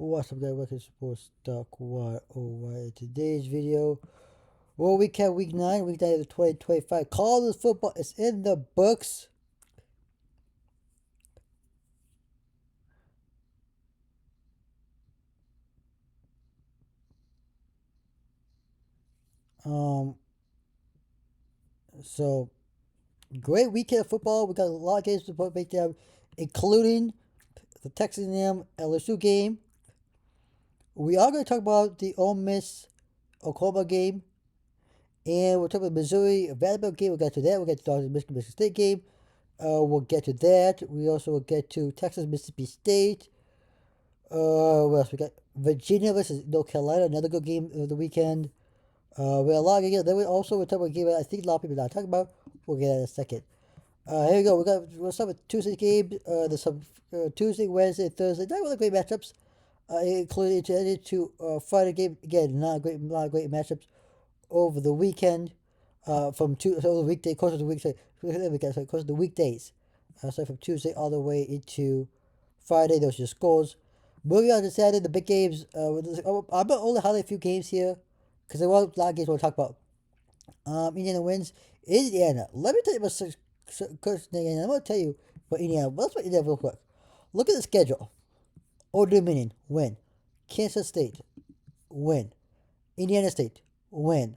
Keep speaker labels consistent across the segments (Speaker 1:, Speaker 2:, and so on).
Speaker 1: What's up, guys? Welcome to Sports Talk 101. Today's video, well, recap week 9, week 9 of 2025. College football is in the books. Um, so great weekend of football. We got a lot of games to break down, including the Texas A&M LSU game. We are going to talk about the Ole Miss Oklahoma game, and we'll talk about Missouri Vanderbilt game. We'll get to that. We'll get to the Michigan State game. We'll get to that. We also will get to Texas Mississippi State. What else we got? Virginia versus North Carolina, another good game of the weekend. We have a lot of games. Then we'll talk about a game that I think a lot of people are not talking about. We'll get that in a second. Here we go. We'll start with Tuesday's game. There's some Tuesday, Wednesday, Thursday. Not really great matchups. Including into Friday game again. Not a lot of great matchups over the weekend. From the weekday, course of the weekday, course of the weekdays. So from Tuesday all the way into Friday, those are your scores. Moving on to Saturday, the big games. I'm going to only highlight a few games here because there were a lot of games we'll talk about. Indiana wins. Indiana. Let me tell you about Coach Indiana. I'm going to tell you about Indiana. Let's put Indiana real quick. Look at the schedule. Old Dominion, win. Kansas State, win. Indiana State, win.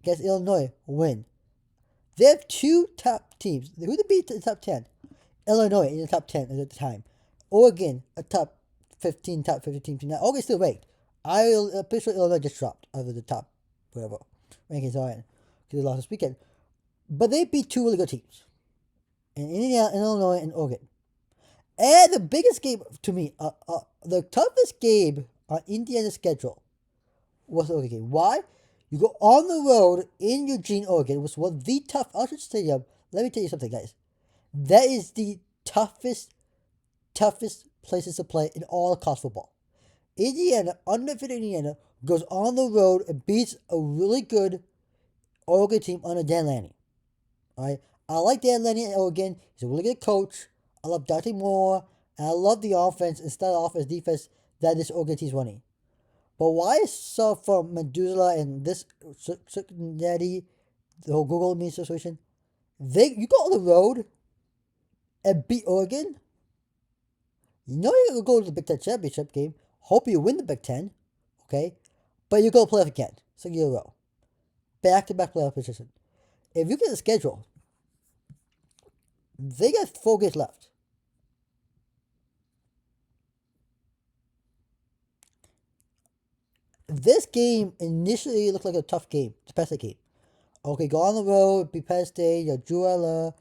Speaker 1: Against Illinois, win. They have two top teams. Who to beat the top 10? Illinois in the top 10 at the time. Oregon, a top 15 team. Now, Oregon's still ranked. I'm pretty sure Illinois just dropped out of the top, whatever, rankings are in, because they lost this weekend. But they beat two really good teams in Indiana, Illinois, and Oregon. And the biggest game to me, the toughest game on Indiana's schedule was the Oregon game. Why? You go on the road in Eugene, Oregon, which was the tough Alfred Stadium. Let me tell you something, guys. That is the toughest places to play in all of college football. Indiana, undefeated Indiana, goes on the road and beats a really good Oregon team under Dan Lanning. Alright? I like Dan Lanning at Oregon. He's a really good coach. I love Dante Moore. And I love the offense and style offense defense that this Oregon team's running. But why is so from Medulla and this Cincinnati, the whole Google Me situation? You go on the road and beat Oregon. You know you're gonna go to the Big Ten championship game. Hope you win the Big Ten, okay? But you go playoff again, second year in a row, back-to-back playoff position. If you get the schedule, they got 4 games left. This game initially looked like a tough game. It's a Penn State game. Okay, go on the road, beat Penn State, Drew Eller.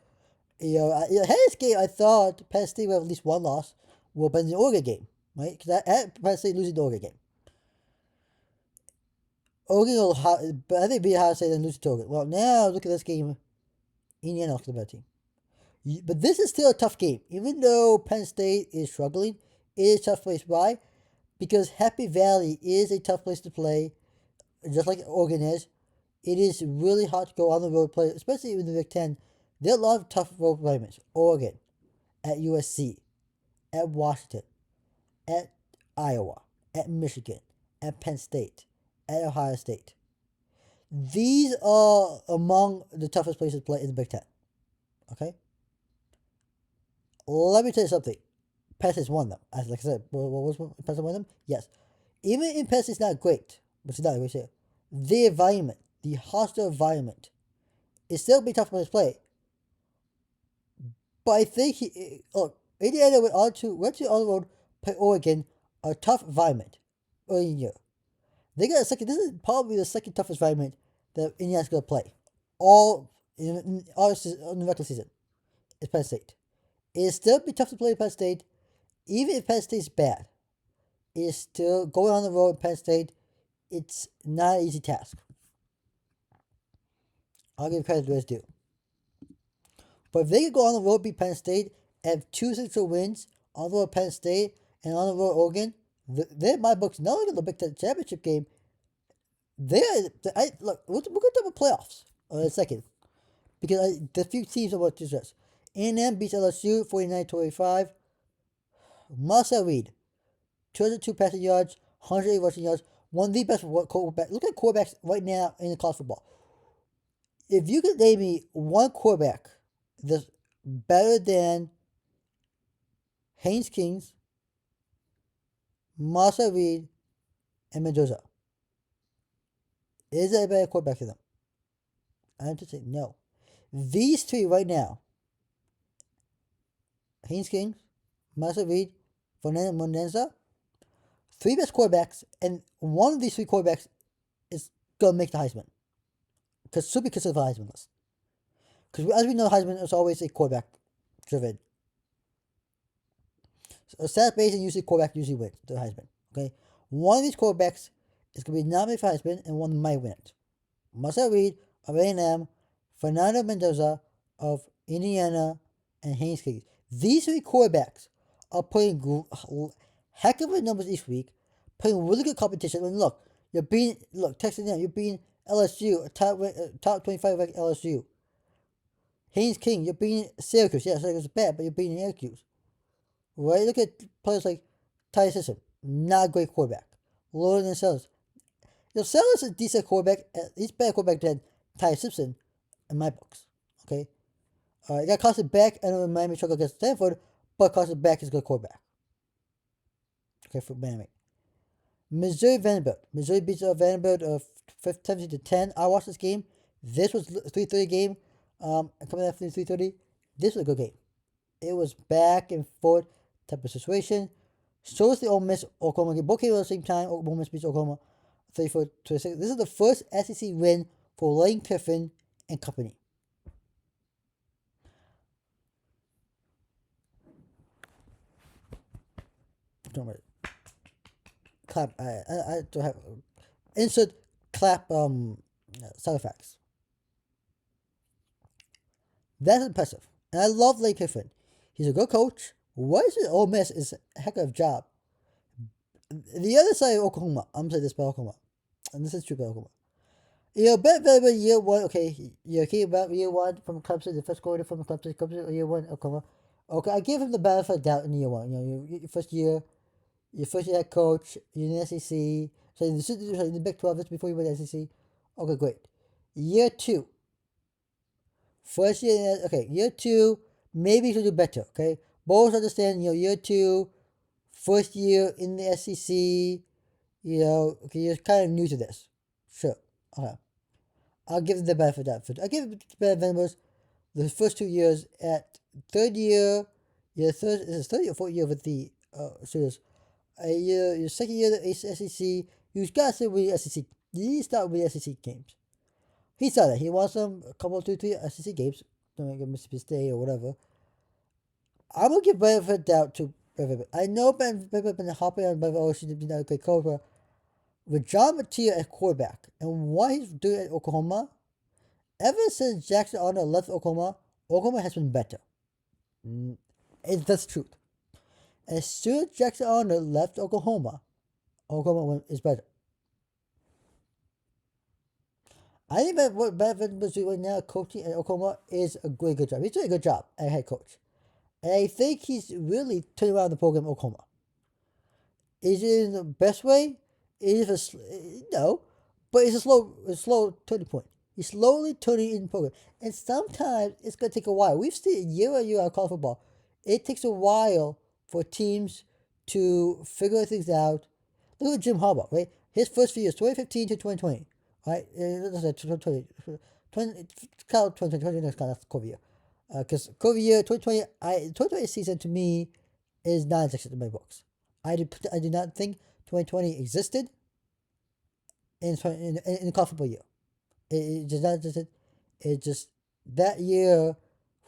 Speaker 1: This game, I thought Penn State would have at least one loss. Well, but in the Oregon game, right? Because I had Penn State losing the Oregon game. But I think beat Ohio State and lose to Oregon. Well, now look at this game. Indiana looks the better team. But this is still a tough game. Even though Penn State is struggling, it is a tough place. Why? Because Happy Valley is a tough place to play, just like Oregon is. It is really hard to go on the road play, especially in the Big Ten. There are a lot of tough road environments. Oregon, at USC, at Washington, at Iowa, at Michigan, at Penn State, at Ohio State. These are among the toughest places to play in the Big Ten. Okay? Let me tell you something. Penn State's won them. As like I said, what was Penn State won them? Yes. Even if Penn State's not great, which is not great here, the environment, the hostile environment, is still be tough for him to play. But I think look, Indiana went to on the road, play Oregon, a tough environment early in the year. They got a second. This is probably the second toughest environment that Indiana's going to play all in the regular season. It's Penn State. It'll still be tough to play Penn State, even if Penn State's bad. It's still going on the road in Penn State. It's not an easy task. I'll give credit to its due. But if they could go on the road, beat Penn State, have 2 central wins on the road Penn State and on the road Oregon, they're my books. Not only the Big Ten championship game, look. We're going to talk about playoffs in a second because the few teams I want to stress. A&M beats LSU 49-25. Marcel Reed. 202 passing yards, 108 rushing yards. One of the best quarterbacks. Look at quarterbacks right now in the college football. If you could name me one quarterback that's better than Haynes Kings, Marcel Reed, and Mendoza, is there a better quarterback than them? I'm just saying no. These three right now, Haynes King, Marcel Reed, Fernando Monenza, three best quarterbacks, and one of these three quarterbacks is gonna make the Heisman. Because should be considered for the Heisman list. Because as we know, Heisman is always a quarterback driven. So stat based and usually quarterback usually wins the Heisman. Okay, one of these quarterbacks is gonna be nominated for Heisman, and one might win it. Marcel Reed of A&M, Fernando Mendoza of Indiana, and Haynes King. These three quarterbacks are putting heck of a numbers each week, playing really good competition. And look, Texas A&M, you're beating LSU, top 25 ranked LSU. Haynes King, you're beating Syracuse. Yeah, Syracuse is bad, but you're beating Syracuse. Right? Look at players like Ty Simpson, not a great quarterback. Logan Sellers. Sellers is a decent quarterback. He's a better quarterback than Ty Simpson in my books. Okay? You got Carson Beck. I know Miami struggled against Stanford, but Carson Beck is a good quarterback. Okay, for Miami. Missouri Vanderbilt. Missouri beats Vanderbilt 17-10. I watched this game. This was a 3:30 game. Coming after 3:30. This was a good game. It was back and forth type of situation. So was the Ole Miss Oklahoma game. Both came at the same time. Ole Miss beats Oklahoma 34-26. This is the first SEC win for Lane Kiffin and company. Don't worry. Clap. I don't have insert clap sound effects. That's impressive. And I love Lane Kiffin. He's a good coach. What is it? Ole Miss is a heck of a job. The other side of Oklahoma, I'm saying this about Oklahoma, and this is true about Oklahoma. Bet Vanderbilt year one, okay, you came about year one from Clemson, the first quarter from Clemson, year one, Oklahoma. Okay, I give him the benefit of doubt in year one. Your first year head coach, you're in the SEC, so in the Big 12, that's before you went to the SEC. Okay, great. Year two, first year, okay, year two, maybe you should do better, okay? Both understand, year two, first year in the SEC, okay, you're kind of new to this. Sure, okay. I'll give them the benefit of that. I'll give the benefit the first 2 years. At third year, this is third or fourth year with the students. Your second year at the SEC, you gotta start with the SEC. You need to start with the SEC games. He saw that. He won some a couple, 2, 3 SEC games. Don't make a Mississippi State or whatever. I'm gonna give benefit of doubt to Benedict. I know Benedict been hopping on Benedict. Oh, she's not a great coach. With John Mattia at quarterback and what he's doing at Oklahoma, ever since Jackson Arnold left Oklahoma has been better. That's the truth. As soon as Jackson Arnold left Oklahoma is better. I think that what Benedict was doing right now, coaching at Oklahoma, is a really good job. He's doing a good job as head coach. And I think he's really turned around the program at Oklahoma. Is it in the best way? It is no, but it's a slow turning point. He's slowly turning in the program, and sometimes it's gonna take a while. We've seen year on year out of college football. It takes a while for teams to figure things out. Look at Jim Harbaugh, right? His first few years, 2015 to 2020, right? 2020, 2020 next kind of COVID year. Because COVID year 2020 season to me is non-existent in my books. I do not think 2020 existed in the college football year. It just not existed. It just that year,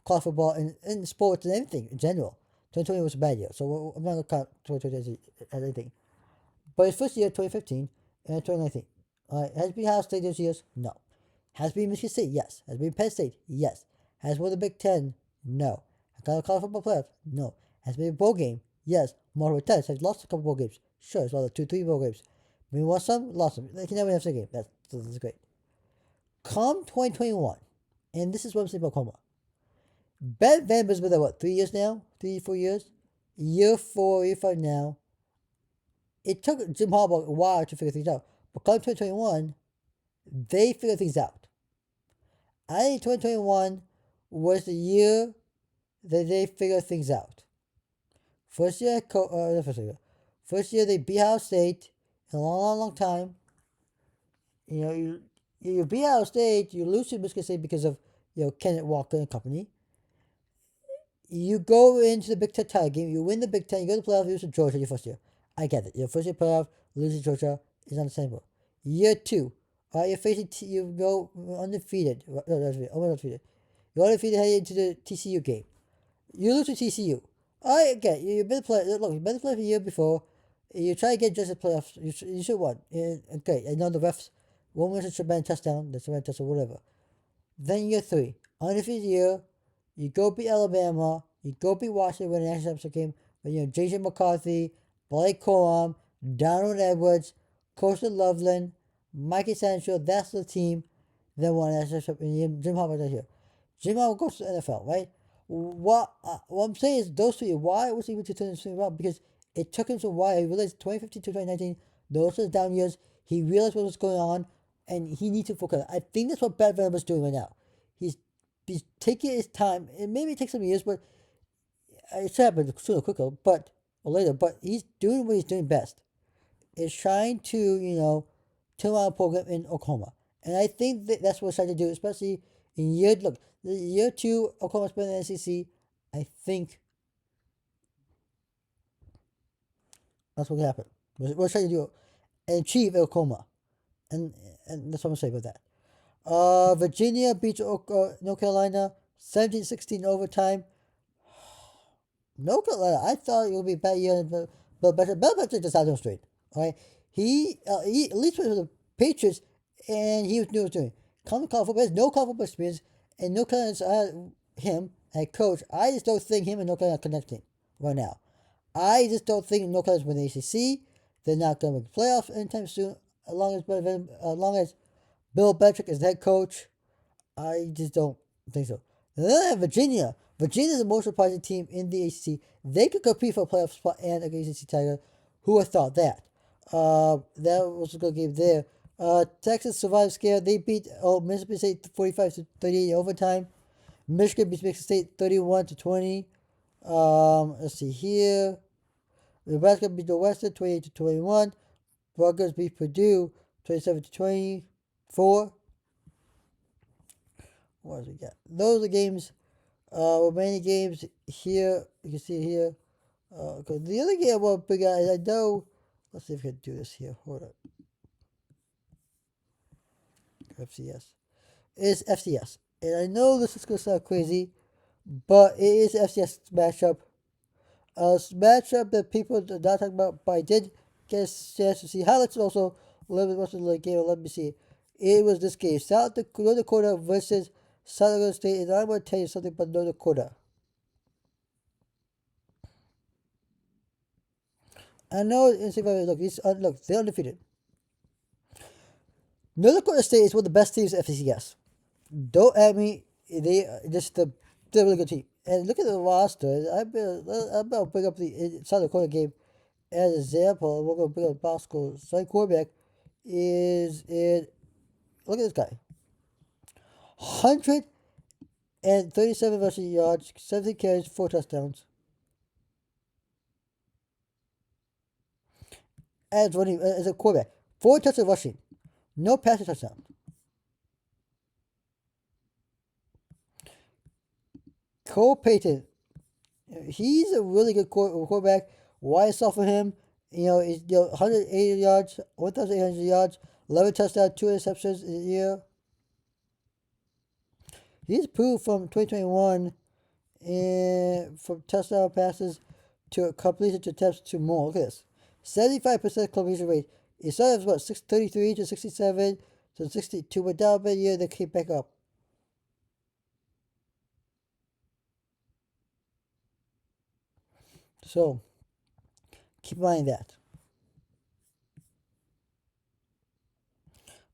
Speaker 1: college football and sports and everything in general. 2020 was a bad year, so I'm not gonna count 2020 as anything. But his first year, 2015 and 2019. Has it been Ohio State those years? No. Has it been Michigan State? Yes. Has it been Penn State? Yes. Has it won the Big Ten? No. Has it college football playoffs? No. Has it been a bowl game? Yes. Multiple times. Has lost a couple bowl games? Sure. It's lost 2, 3 bowl games. We won some, lost some. They can never have a game. That's great. Come 2021, and this is what I'm saying about Oklahoma. Ben Vanderbilt's been there, 3 years now? 3, 4 years? Year 4, year 5 now. it took Jim Harbaugh a while to figure things out. But come 2021, they figured things out. I think 2021 was the year that they figured things out. First year, first year they beat Ohio State in a long, long, long time. You know, you beat Ohio State, you lose to Michigan State because of Kenneth Walker and company. You go into the Big Ten title game, you win the Big Ten, you go to the playoff, you lose to Georgia your first year. I get it. Your first year playoff, losing to Georgia is understandable. Year two, you're facing you go undefeated. No, undefeated. You're undefeated heading into the TCU game. You lose to TCU. I get you've been playing. Look, you've been playing the year before. You try to get just the playoffs. You should win. Okay, I know the refs. One was a Shaban touchdown. The Shaban touchdown, whatever. Then year three, undefeated year. You go beat Alabama. You go beat Washington when the national championship game. But JJ McCarthy, Blake Corum, Donald Edwards, Coastal Loveland, Mikey Sancho. That's the team that won the national championship. And Jim Harbaugh here. Jim Harbaugh goes to the NFL, right? What I'm saying is those 3. Why was he able to turn this thing around? Because it took him some while. He realized 2015 to 2019, those are down years. He realized what was going on, and he needs to focus. I think that's what Brad Venables is doing right now. He's taking his time. It maybe take some years, but it's happened sooner or quicker, or later. But he's doing what he's doing best. Is trying to turn around a program in Oklahoma, and I think that's what he's trying to do, especially in year 2, Oklahoma's been in the SEC. I think that's what happened. We're trying to do and achieve Oklahoma, and that's what I'm gonna say about that. Virginia beats North Carolina 17-16 overtime. North Carolina, I thought it would be a bad year, but Bill Belichick just out on straight. All right, he at least for the Patriots, and he was knew what he was doing. College football, has no college football experience, and North Carolina's him as coach. I just don't think him and North Carolina are connecting right now. I just don't think North Carolina's win the ACC. They're not going to make the playoffs anytime soon. As long as Bill Belichick is head coach, I just don't think so. And then Virginia. Virginia is the most surprising team in the ACC. They could compete for a playoff spot and an ACC title. Who would have thought that? That was a good game there. Texas survived scare. They beat Mississippi State 45-38 in overtime. Michigan beat Michigan State 31-20. Let's see here. Nebraska beat Northwestern 28-21. Rutgers beat Purdue 27-24. What does we got? Those are the games. Remaining games here. You can see it here. Cause the other game I want to bring out is I know. Let's see if we can do this here. Hold up. FCS. It's FCS. And I know this is going to sound crazy, but it is FCS matchup. A matchup that people are not talking about, but I did get a chance to see highlights also. A little bit much of the game. Let me see. It was this game. North Dakota versus South Dakota State. And I'm going to tell you something about North Dakota. I know look, they're undefeated. North Dakota State is one of the best teams at FCS. Don't at me. They're a really good team. And look at the roster. I'm going to bring up the South Dakota game as an example. We're going to bring up Bosco. Starting quarterback is in. Look at this guy. 137 rushing yards, 17 carries, 4 touchdowns. As a quarterback, 4 touchdowns rushing, no passing touchdown. Cole Payton, he's a really good quarterback. Why I saw for him, is 180 yards, 1,800 yards, 11 touchdowns, 2 interceptions in a year. He's improved from 2021 from touchdown passes to completion to attempts to more. Look at this. 75% completion rate. It started at 633 to 67 to 62, but down a year they came back up. So keep in mind that.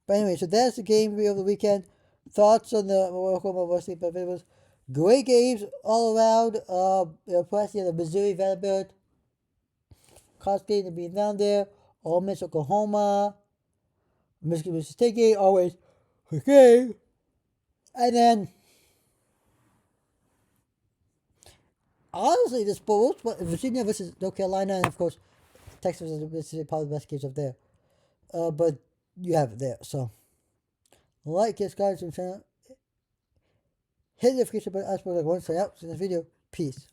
Speaker 1: But anyway, so that's the game of the weekend. Thoughts on the Oklahoma State Buffaloes? Great games all around. Plus, the Missouri Vanderbilt. College game to be down there. Ole Miss, Oklahoma, Michigan, Mississippi State game, always a game. And then, honestly, this bowl, Virginia versus North Carolina, and of course, Texas versus Mississippi, probably the best games up there. But you have it there, so like it, guys, and channel. Hit the notification button, ask for like one, say out in this video. Peace.